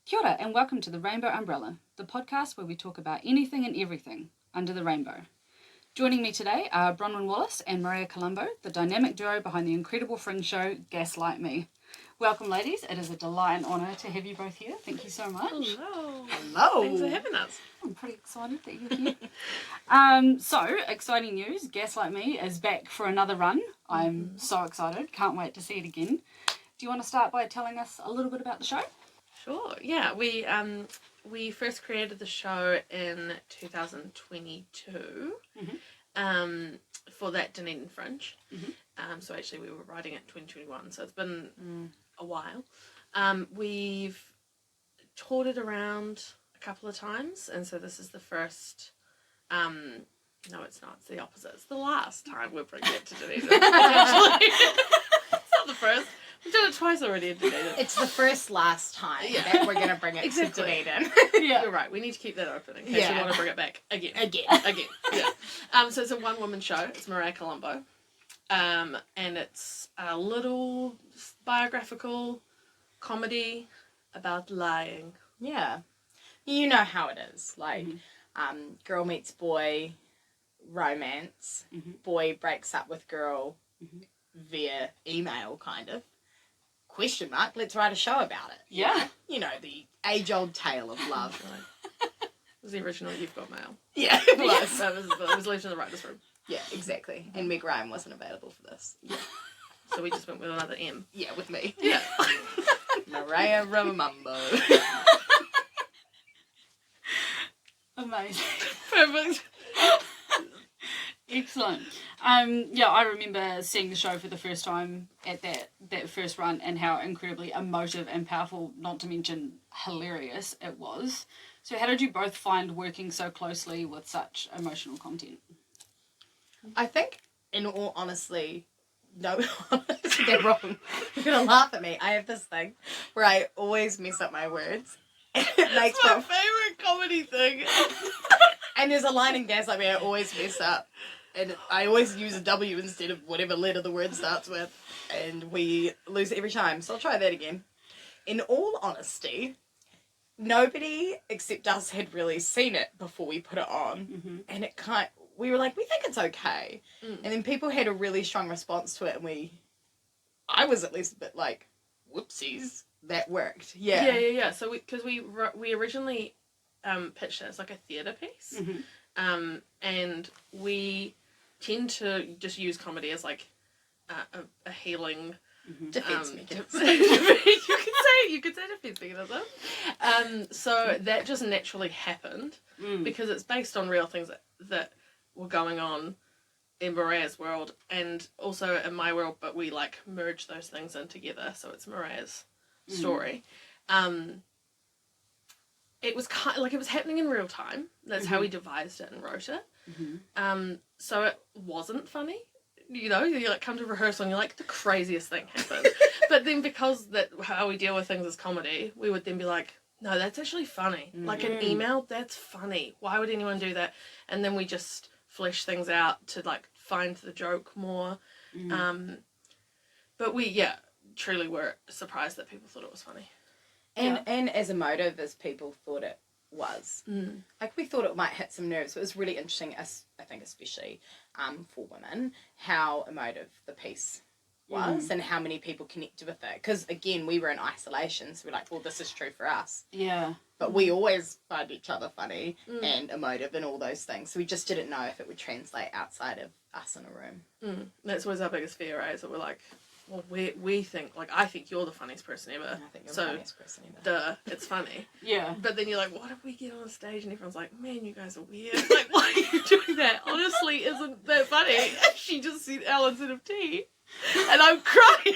Kia ora and welcome to the Rainbow Umbrella, the podcast where we talk about anything and everything under the rainbow. Joining me today are Bronwyn Wallace and Marea Colombo, the dynamic duo behind the incredible fringe show Gaslight Me. Welcome, ladies. It is a delight and honour to have you both here. Thank you so much. Hello. Hello. Thanks for having us. I'm pretty excited that you're here. So, exciting news. Gaslight Me is back for another run. I'm so excited. Can't wait to see it again. Do you want to start by telling us a little bit about the show? Sure. Yeah, we first created the show in 2022 for that Dunedin Fringe. So actually we were writing it 2021, so it's been a while. We've toured it around a couple of times, and so this is the first... no, it's not. It's the opposite. It's the last time we're bringing it to Dunedin. Actually. It's not the first. We've done it twice already in Dunedin. It's the last time that we're going to bring it Exactly. to Dunedin. Yeah. You're right. We need to keep that open in case we want to bring it back again. Yeah. So it's a one-woman show. It's Marea Colombo. And it's a little biographical comedy about lying. Yeah. You know how it is. Like, girl meets boy, romance. Boy breaks up with girl via email, kind of. Question mark, let's write a show about it. Yeah. You know, the age-old tale of love. It was the original You've Got Mail. Yeah, it was. So it was left in the writer's room. Yeah, exactly. And Meg Ryan wasn't available for this. Yeah. So we just went with another M. Yeah, with me. Yeah. Marea Ramamumbo. Amazing. Perfect. Excellent. I remember seeing the show for the first time at that first run and how incredibly emotive and powerful, not to mention hilarious, it was. So how did you both find working so closely with such emotional content? I think, in all honesty, no, they're wrong. You're going to laugh at me. I have this thing where I always mess up my words. It makes my favourite comedy thing. And there's a line in Gaslight Me I always mess up. And I always use a W instead of whatever letter the word starts with. And we lose it every time. So I'll try that again. In all honesty, nobody except us had really seen it before we put it on. And we were like, we think it's okay. And then people had a really strong response to it. And I was at least a bit like, whoopsies, that worked. Yeah. So we originally pitched it as like a theatre piece. And we tend to just use comedy as like a healing defense mechanism. you could say defense mechanism. So that just naturally happened because it's based on real things that were going on in Marea's world and also in my world, but we like merge those things in together. So it's Marea's story. It was it was happening in real time. That's how we devised it and wrote it. So it wasn't funny. You know, you like come to rehearsal and you're like, the craziest thing happened. But then because how we deal with things is comedy, we would then be like, no, that's actually funny. Like an email, that's funny. Why would anyone do that? And then we just flesh things out to like find the joke more. But we truly were surprised that people thought it was funny. And as emotive as people thought it was. Like, we thought it might hit some nerves, but it was really interesting, I think especially for women, how emotive the piece was and how many people connected with it. Because, again, we were in isolation, so we're like, well, this is true for us. Yeah. But we always find each other funny and emotive and all those things. So we just didn't know if it would translate outside of us in a room. That's always our biggest fear, right? Is that we're like, well, we think, like, I think you're the funniest person ever. I think you're the funniest person ever. Duh, it's funny. Yeah. But then you're like, what if we get on stage and everyone's like, man, you guys are weird. Like, why are you doing that? Honestly, isn't that funny? She just said L instead of T. And I'm crying.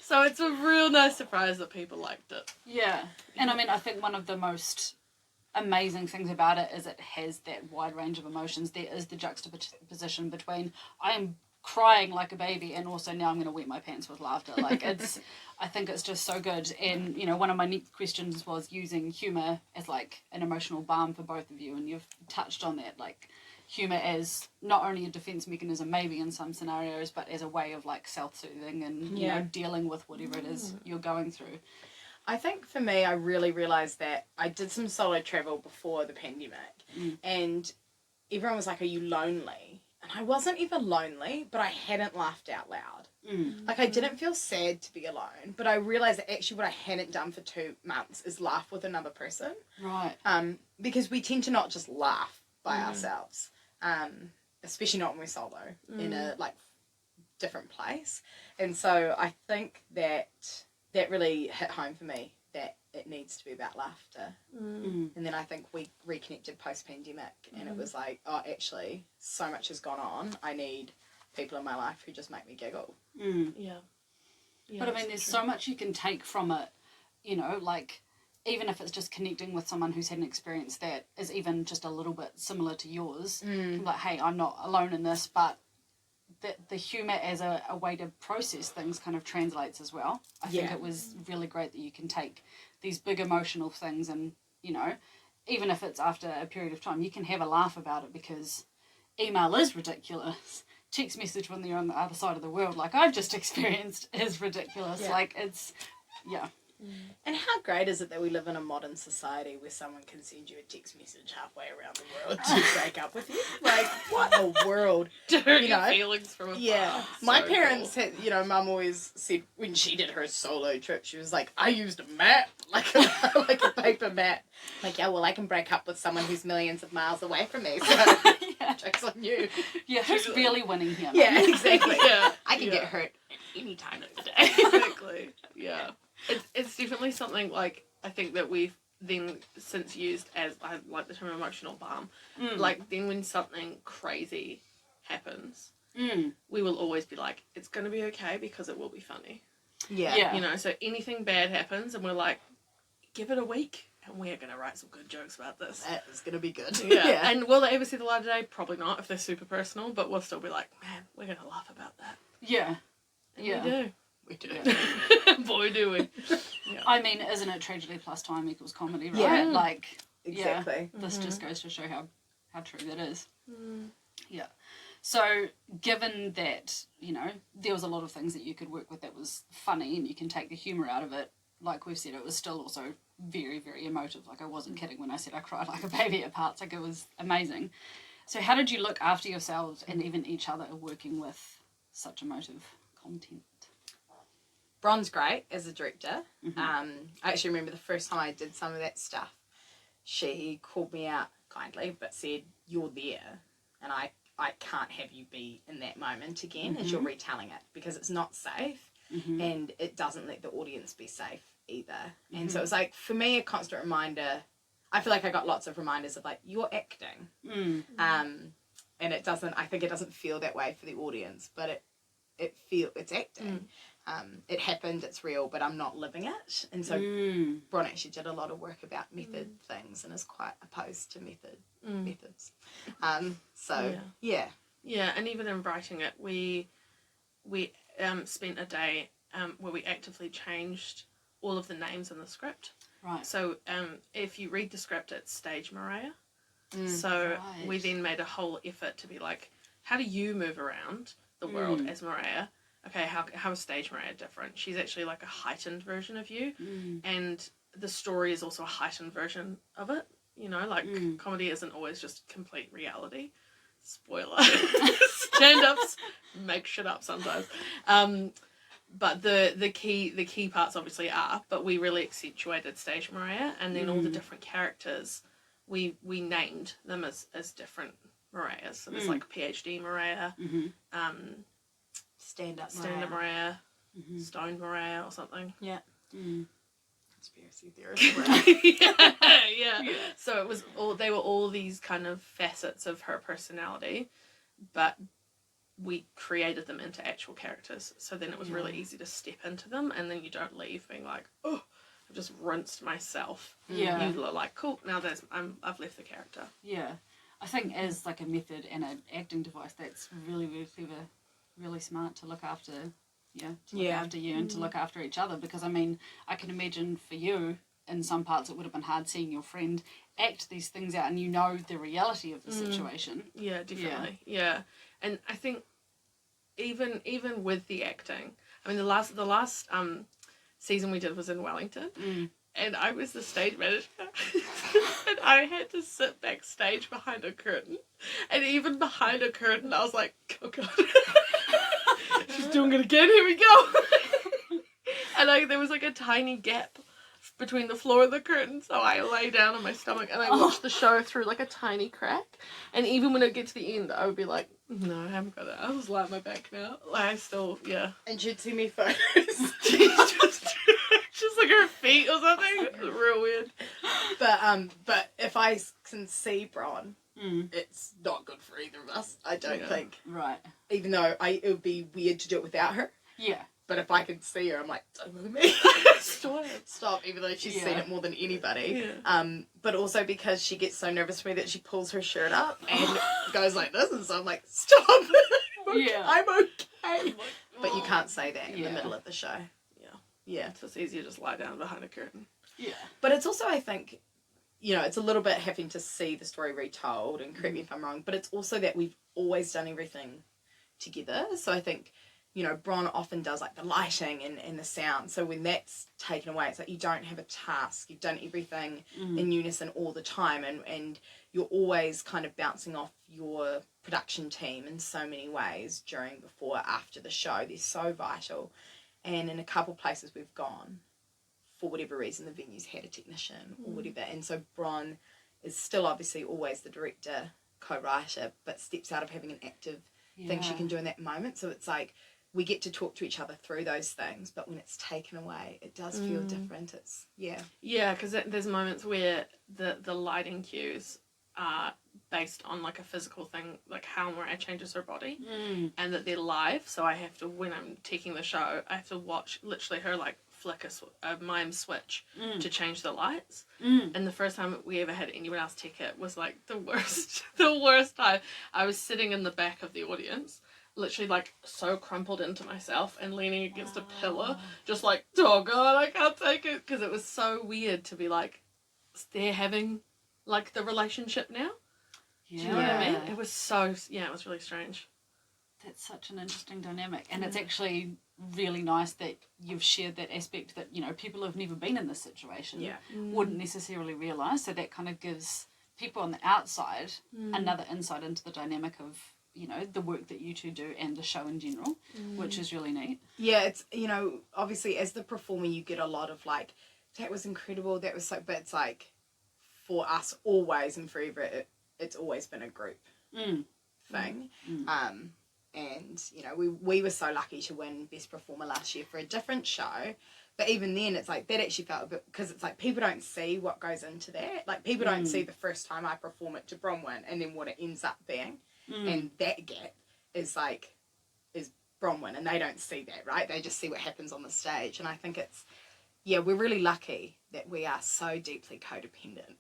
So it's a real nice surprise that people liked it. Yeah. And I mean, I think one of the most amazing things about it is it has that wide range of emotions. There is the juxtaposition between I am crying like a baby and also now I'm going to wet my pants with laughter. Like, I think it's just so good. And, you know, one of my next questions was using humour as like an emotional balm for both of you, and you've touched on that, like humour as not only a defence mechanism maybe in some scenarios, but as a way of like self-soothing and you know, dealing with whatever it is you're going through. I think for me, I really realised that I did some solo travel before the pandemic, and everyone was like, "Are you lonely?" And I wasn't even lonely, but I hadn't laughed out loud. Like, I didn't feel sad to be alone, but I realised that actually what I hadn't done for 2 months is laugh with another person. Right. Because we tend to not just laugh by ourselves, especially not when we're solo in a, like, different place. And so I think that really hit home for me, that it needs to be about laughter. And then I think we reconnected post-pandemic, and it was like, oh, actually, so much has gone on. I need people in my life who just make me giggle. Yeah. But I mean, there's so much you can take from it, you know, like, even if it's just connecting with someone who's had an experience that is even just a little bit similar to yours. Like, hey, I'm not alone in this, but the humour as a way to process things kind of translates as well. I think it was really great that you can take these big emotional things and, you know, even if it's after a period of time, you can have a laugh about it, because email is ridiculous. Text message when you're on the other side of the world, like I've just experienced, is ridiculous. Like, it's, And how great is it that we live in a modern society where someone can send you a text message halfway around the world to break up with you? Like, what a world. Dirty you know? feelings from afar. Yeah. My parents had, you know, Mum always said when she did her solo trip, she was like, I used a map, like a paper map. Like, yeah, well, I can break up with someone who's millions of miles away from me, so joke's on you. Yeah, who's really winning here? Yeah, exactly. I can Yeah. get hurt at any time of the day. Exactly. Yeah. It's definitely something, like, I think that we've then since used as, I like the term emotional balm. Like, then when something crazy happens, we will always be like, it's going to be okay because it will be funny. Yeah. You know, so anything bad happens and we're like, give it a week and we're going to write some good jokes about this. That is going to be good. Yeah. And will they ever see the light of day? Probably not, if they're super personal, but we'll still be like, man, we're going to laugh about that. Yeah. And we do. We do. Yeah. Boy, do we. Yeah. I mean, isn't it tragedy plus time equals comedy, right? Yeah. Like, Exactly. this just goes to show how true that is. Yeah. So, given that, you know, there was a lot of things that you could work with that was funny and you can take the humour out of it, like we've said, it was still also very, very emotive. Like, I wasn't kidding when I said I cried like a baby at parts. Like, it was amazing. So how did you look after yourselves and even each other working with such emotive content? Bron's great as a director. I actually remember the first time I did some of that stuff, she called me out kindly but said, you're there and I can't have you be in that moment again as you're retelling it, because it's not safe and it doesn't let the audience be safe either. And so it was like, for me, a constant reminder. I feel like I got lots of reminders of like, you're acting. And it doesn't, I think it doesn't feel that way for the audience, but it's acting. It happened, it's real, but I'm not living it. And so Bron actually did a lot of work about method things and is quite opposed to methods. Yeah, and even in writing it, we spent a day where we actively changed all of the names in the script. Right. So if you read the script, it's Stage Marea. So we then made a whole effort to be like, how do you move around the world as Marea? Okay, how is Stage Marea different? She's actually like a heightened version of you, and the story is also a heightened version of it. You know, like comedy isn't always just complete reality. Spoiler. Stand-ups make shit up sometimes. But the key parts obviously are, but we really accentuated Stage Marea, and then all the different characters, we named them as different Mareas. So there's like PhD Marea, Stand-up Marea, Stoned Marea or something. Yeah. Conspiracy theorist. yeah. So it was they were all these kind of facets of her personality, but we created them into actual characters. So then it was really easy to step into them, and then you don't leave being like, oh, I've just rinsed myself. Yeah. You are like, cool, now I've left the character. Yeah. I think as like a method and an acting device, that's really, really clever, really smart to look after. After you and to look after each other, because I mean, I can imagine for you in some parts it would have been hard seeing your friend act these things out and you know the reality of the situation. Yeah, definitely. Yeah. And I think even with the acting, I mean the last season we did was in Wellington. Mm. And I was the stage manager. And I had to sit backstage behind a curtain. And even behind a curtain, I was like, oh God. She's doing it again, here we go. And there was like a tiny gap between the floor and the curtain, so I lay down on my stomach and I watched the show through like a tiny crack. And even when it get to the end, I would be like, no, I haven't got it. I was lying on my back now. Like, I still, yeah. And she'd see me photos. Just like her feet or something. It was real weird. But if I can see Bron, it's not good for either of us, I don't think. Right. Even though it would be weird to do it without her. Yeah. But if I could see her, I'm like, don't look at me. Stop, even though she's seen it more than anybody. Yeah. But also because she gets so nervous for me that she pulls her shirt up and goes like this, and so I'm like, stop. I'm okay. But you can't say that in the middle of the show. Yeah. So it's easier to just lie down behind a curtain. Yeah. But it's also, I think, it's a little bit having to see the story retold, and correct me if I'm wrong, but it's also that we've always done everything together. So I think, Bron often does like the lighting and the sound. So when that's taken away, it's like you don't have a task. You've done everything in unison all the time, and you're always kind of bouncing off your production team in so many ways during, before, after the show. They're so vital. And in a couple places we've gone, for whatever reason, the venue's had a technician or whatever. And so Bron is still obviously always the director, co-writer, but steps out of having an active thing she can do in that moment. So it's like we get to talk to each other through those things, but when it's taken away, it does feel different. It's, Yeah, because there's moments where the lighting cues are based on like a physical thing, like how Marea changes her body, and that they're live. So I have to, when I'm taking the show, I have to watch literally her like flick a mime switch to change the lights. And the first time we ever had anyone else take it was like the worst time. I was sitting in the back of the audience, literally like so crumpled into myself and leaning against a pillar, just like, oh God, I can't take it, because it was so weird to be like, they're having like the relationship now. Do you know what I mean? It was so, it was really strange. That's such an interesting dynamic. And it's actually really nice that you've shared that aspect that, people who've never been in this situation wouldn't necessarily realise. So that kind of gives people on the outside another insight into the dynamic of, the work that you two do and the show in general, which is really neat. Yeah, it's, obviously as the performer you get a lot of like, that was incredible, that was so, but it's like, for us always and forever, it's always been a group thing. And, we were so lucky to win Best Performer last year for a different show. But even then, it's like, that actually felt a bit, because it's like, people don't see what goes into that. Like, people don't see the first time I perform it to Bronwyn and then what it ends up being. And that gap is Bronwyn, and they don't see that, right? They just see what happens on the stage. And I think it's, we're really lucky that we are so deeply codependent.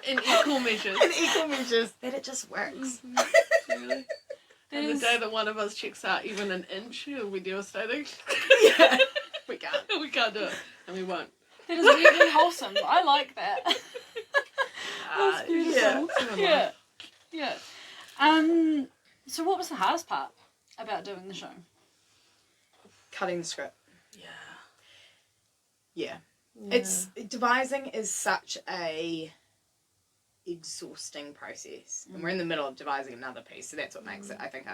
In equal measures. That it just works. Really? And the day that one of us checks out even an inch, it'll be devastating. We can't. We can't do it. And we won't. That is really wholesome. I like that. That's beautiful. Yeah. So what was the hardest part about doing the show? Cutting the script. Yeah. It's, devising is such a exhausting process, and we're in the middle of devising another piece, so that's what makes it, I think,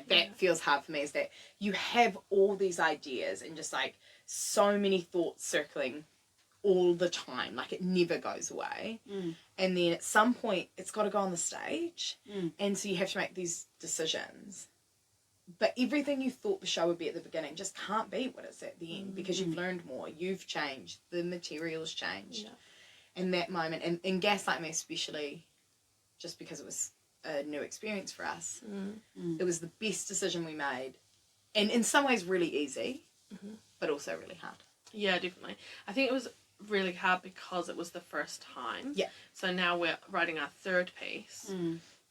that feels hard for me, is that you have all these ideas and just like so many thoughts circling all the time, like it never goes away, and then at some point it's got to go on the stage, and so you have to make these decisions, but everything you thought the show would be at the beginning just can't be what it's at the end, because you've learned more, you've changed, the material's changed. In that moment, and in Gaslight Me especially, just because it was a new experience for us, it was the best decision we made, and in some ways really easy, but also really hard. Yeah, definitely. I think it was really hard because it was the first time. Yeah. So now we're writing our third piece.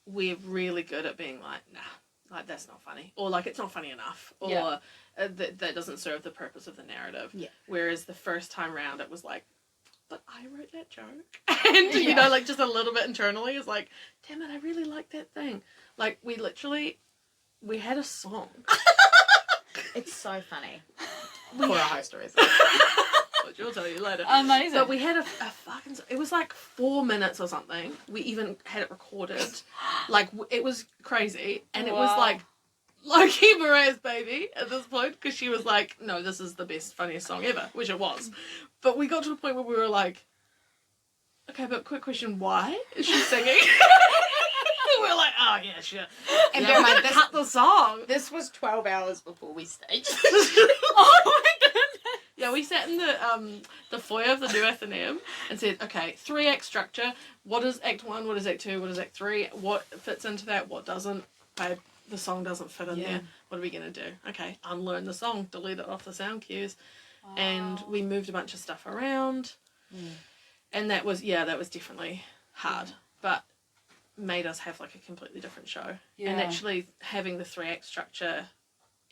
We're really good at being like, nah, like that's not funny, or like it's not funny enough, or that doesn't serve the purpose of the narrative. Yeah. Whereas the first time round, it was like, but I wrote that joke. And, you know, like, just a little bit internally is like, damn it, I really like that thing. Like, we had a song. It's so funny. For our host stories. Which I'll tell you later. Amazing. But we had a fucking... It was like 4 minutes or something. We even had it recorded. Like, it was crazy. And it was like Loki Mariah's baby at this point. Because she was like, no, this is the best, funniest song ever. Which it was. But we got to a point where we were like, okay, but quick question, why is she singing? We were like, oh, yeah, sure. And bear in mind, cut the song. this was 12 hours before we staged. Oh my goodness. Yeah, we sat in the foyer of the new Athenaeum and said, okay, 3-act structure. What is Act 1? What is Act 2? What is Act 3? What fits into that? What doesn't? Babe, the song doesn't fit in there. What are we going to do? Okay, unlearn the song, delete it off the sound cues. Wow. And we moved a bunch of stuff around. And that was definitely hard. But made us have like a completely different show. Yeah. And actually having the 3-act structure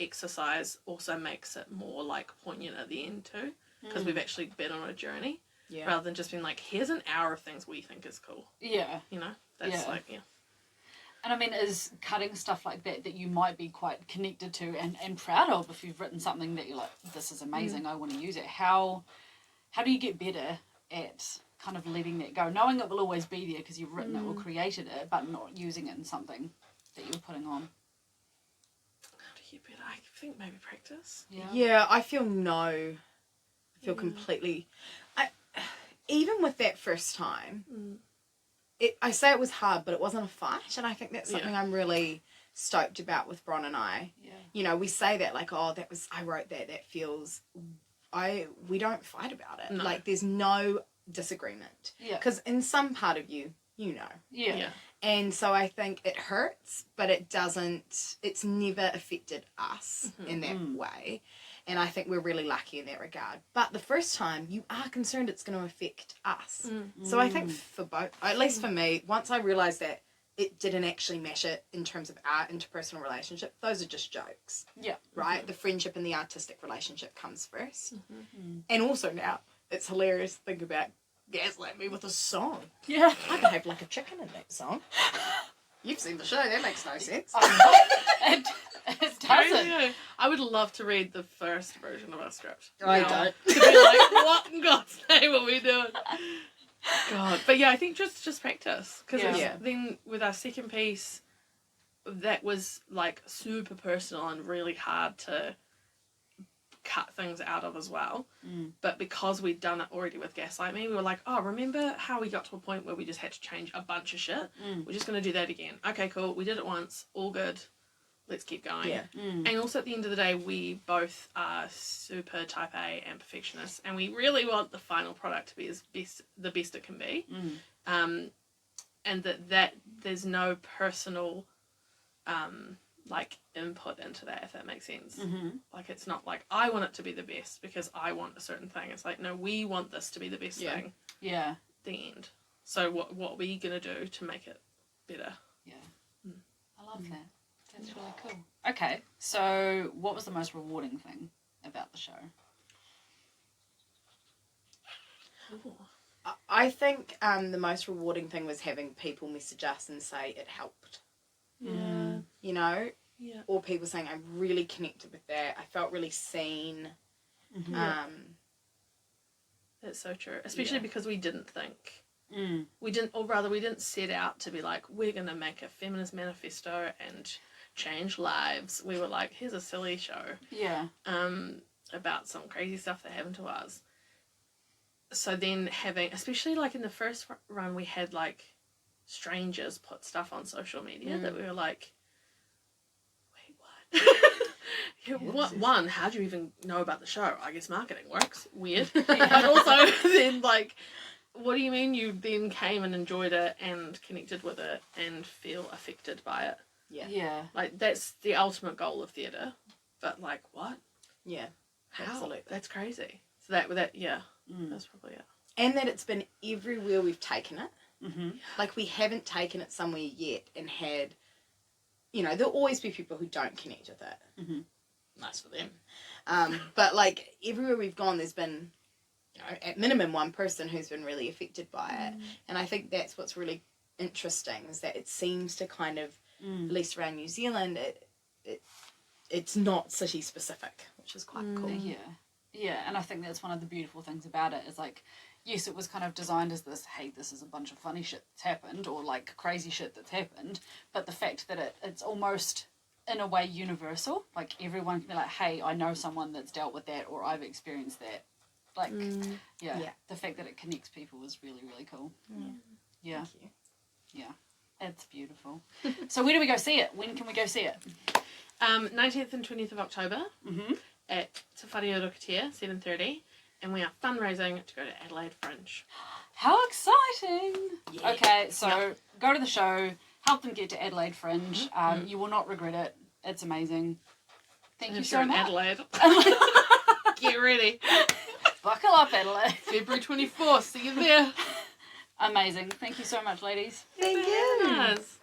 exercise also makes it more like poignant at the end too, because we've actually been on a journey rather than just being like, here's an hour of things we think is cool. Yeah. You know, that's like And I mean, is cutting stuff like that you might be quite connected to and proud of, if you've written something that you're like, this is amazing, I want to use it. How do you get better at kind of letting that go, knowing it will always be there because you've written it or created it, but not using it in something that you're putting on? How do you get better? I think maybe practice. Yeah, I feel completely... even with that first time, I say it was hard, but it wasn't a fight, and I think that's something I'm really stoked about with Bron and I. Yeah. You know, we say that like, oh, I wrote that feels... we don't fight about it. No. Like, there's no disagreement. Yeah. Because in some part of you know. Yeah. And so I think it hurts, but it's never affected us in that way. And I think we're really lucky in that regard. But the first time, you are concerned it's going to affect us. So I think for both, at least for me, once I realised that it didn't actually mash it in terms of our interpersonal relationship, those are just jokes. Yeah. Right? The friendship and the artistic relationship comes first. And also now, it's hilarious to think about Gaslight Me with a song. Yeah. I behave like a chicken in that song. You've seen the show, that makes no sense. It doesn't. I would love to read the first version of our script. I now, don't. To be like, what in God's name are we doing? God. But yeah, I think just practice. Because then with our second piece, that was like super personal and really hard to cut things out of as well. But because we'd done it already with Gaslight Me, we were like, oh, remember how we got to a point where we just had to change a bunch of shit? We're just going to do that again. Okay, cool. We did it once. All good. Let's keep going. Yeah. And also at the end of the day, we both are super type A and perfectionists, and we really want the final product to be the best it can be. And that there's no personal like input into that, if that makes sense. Like, it's not like I want it to be the best because I want a certain thing. It's like, no, we want this to be the best thing. Yeah. The end. So what are we gonna do to make it better? Yeah. I love that. That's really cool. Okay, so what was the most rewarding thing about the show? I think the most rewarding thing was having people message us and say it helped. Yeah. You know? Yeah. Or people saying, I really connected with that. I felt really seen. That's so true. Especially because we didn't think. We didn't set out to be like, we're going to make a feminist manifesto and change lives. We were like, here's a silly show. Yeah. About some crazy stuff that happened to us. So then having, especially like in the first run, we had like strangers put stuff on social media that we were like, wait, what? One, how do you even know about the show? I guess marketing works. Weird. But also then like, what do you mean you then came and enjoyed it and connected with it and feel affected by it? Yeah. Like, that's the ultimate goal of theatre. But like, what? Yeah. How? Absolutely. That's crazy. So that's probably it. And that it's been everywhere we've taken it. Like, we haven't taken it somewhere yet and had, you know, there'll always be people who don't connect with it. Nice for them. But like, everywhere we've gone, there's been, you know, at minimum one person who's been really affected by it. And I think that's what's really interesting, is that it seems to kind of, at least around New Zealand, it's not city specific, which is quite cool. Yeah, and I think that's one of the beautiful things about it is like, yes, it was kind of designed as this, hey, this is a bunch of funny shit that's happened, or like crazy shit that's happened, but the fact that it's almost in a way universal, like everyone can be like, hey, I know someone that's dealt with that, or I've experienced that. Like, the fact that it connects people is really, really cool. Yeah. Thank you. Yeah, it's beautiful. So where do we go see it? When can we go see it? 19th and 20th of October at Te Whare Orokatia, 7:30, and we are fundraising to go to Adelaide Fringe. How exciting! Yeah. Okay, so go to the show, help them get to Adelaide Fringe. You will not regret it. It's amazing. Thank you If so you're in much. Adelaide, get ready. Buckle up, Adelaide. February 24th, see you there. Amazing. Thank you so much, ladies. Thank you. Yes.